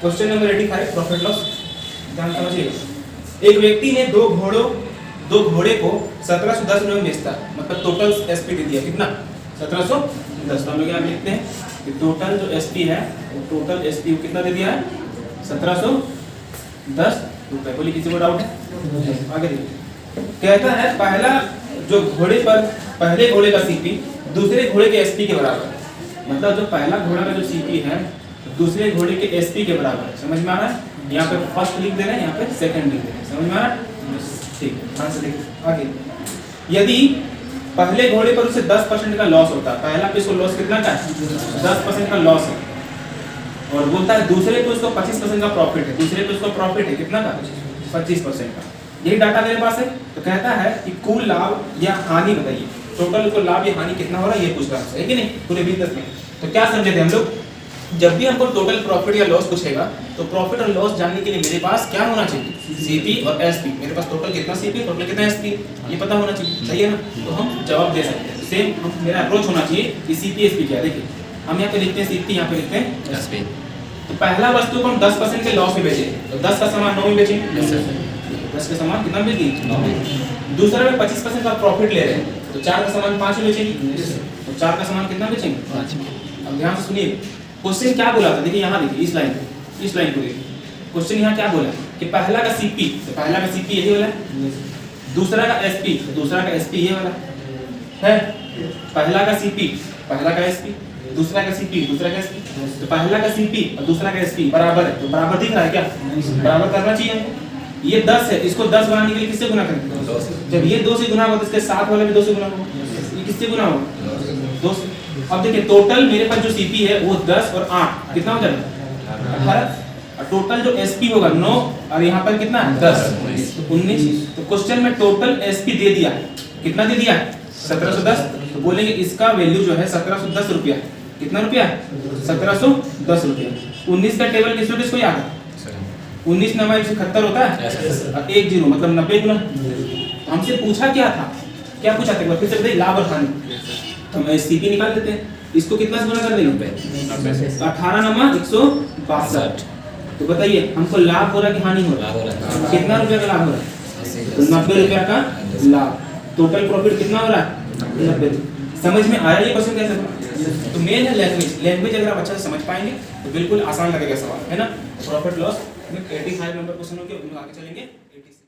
Question number 85 profit loss. ध्यान समझिए। एक व्यक्ति ने दो घोड़े को 1710 रुपये में बेचता, मतलब टोटल एसपी दे दिया कितना 1710। हम लोग यहाँ लिखते हैं कि टोटल जो एसपी है वो टोटल एसपी कितना दे दिया है 1710 रुपये। बोलिए किसी को डाउट है? आगे देखिए कहता है पहला जो घोड़े पर पहले घोड़े का सीपी दूसरे घोड़े के एसपी के बराबर है, मतलब जो पहला घोड़ा का जो सीपी है दूसरे घोड़े के एसपी के बराबर है। समझ में आ रहा है? यहाँ पे फर्स्ट लिख दे रहे हैं, यहाँ पे सेकंड लिख दे रहे हैं। समझ में आ रहा है? ठीक है, ध्यान से देखिए आगे। यदि पहले घोड़े पर उसे 10% का लॉस होता है, पहला पे उसको लॉस कितना का है 10% का लॉस है, और बोलता है दूसरे पे उसको 25% का प्रॉफिट है, दूसरे पे उसको प्रॉफिट है कितना का 25% का। यही डाटा मेरे पास है। तो कहता है कि कुल लाभ या हानि बताइए, टोटल को लाभ या हानि कितना हो रहा है ये पूछ रहा है कि नहीं पूरे बिजनेस में। तो क्या समझे थे हम लोग, जब भी हमको टोटल प्रॉफिट या लॉस पूछेगा तो प्रॉफिट और लॉस जानने के लिए मेरे पास क्या होना चाहिए सीपी और एसपी। मेरे पास टोटल कितना सीपी टोटल कितना एसपी ये पता होना चाहिए, सही है ना? तो हम जवाब दे सकते हैं। सेम मेरा अप्रोच होना चाहिए कि सीपी एसपी क्या है। देखिए हम यहाँ पे लिखते हैं सीपी, यहाँ पे लिखते हैं एसपी। तो पहला वस्तु को हम 10% के लॉस में बेचे, तो 10 का सामान 9 में बेचेंगे, 10 का सामान कितना बेचेंगे। दूसरा में 25% का प्रॉफिट ले रहे हैं, तो 4 का सामान 5 में बेचेंगे, तो 4 का सामान कितना बेचेंगे 5। अब ध्यान से सुनिए क्वेश्चन क्या बोला था। देखिए यहाँ देखिए इस लाइन को देखिए क्वेश्चन यहाँ क्या बोला कि पहला का सीपी, तो पहला का सीपी यही वाला है, दूसरा का एसपी, तो दूसरा का एसपी ये वाला है। पहला का सीपी पहला का एसपी, दूसरा का सीपी दूसरा का एसपी, तो पहला का सीपी और दूसरा का एसपी बराबर है, तो बराबर दिख रहा है क्या बराबर करना चाहिए हमको। ये 10 है, इसको 10 बनाने के लिए किससे गुना करेंगे, जब ये 2 से गुना होगा तो इसके साथ वाला भी 2 से गुना होगा, ये किससे गुना होगा 2 से। अब देखिए टोटल मेरे पास जो सीपी है वो 10 और 8 कितना हो जाएगा 18, और टोटल जो एसपी होगा 9 और यहाँ पर कितना 10 19। तो क्वेश्चन में टोटल एसपी दे दिया है, कितना दे दिया है 1710। तो बोलेंगे इसका वैल्यू जो है 1710 रुपया, कितना रुपया 1710 रुपया। 19 का टेबल किसको याद है 19 नंबर 171 होता है और 1 0 मतलब 90 गुना। हमसे पूछा क्या था, क्या पूछा था फिर से बताइए लाभ और हानि। तो हम सीपी निकाल देते हैं, इसको कितना से गुना कर देंगे 18 नंबर 162। तो बताइए हमको लाभ हो रहा है कि हानि हो रहा है, कितना रुपया का लाभ हो रहा है तो 90 रुपया का लाभ। टोटल प्रॉफिट कितना हो रहा है 90। समझ में आया ये क्वेश्चन कैसे? तो मेन है लैंग्वेज अगर आप अच्छा से समझ पाएंगे तो बिल्कुल आसान लगेगा सवाल, है ना? प्रॉफिट लॉस 85 नंबर क्वेश्चन हो गया, आगे चलेंगे 86।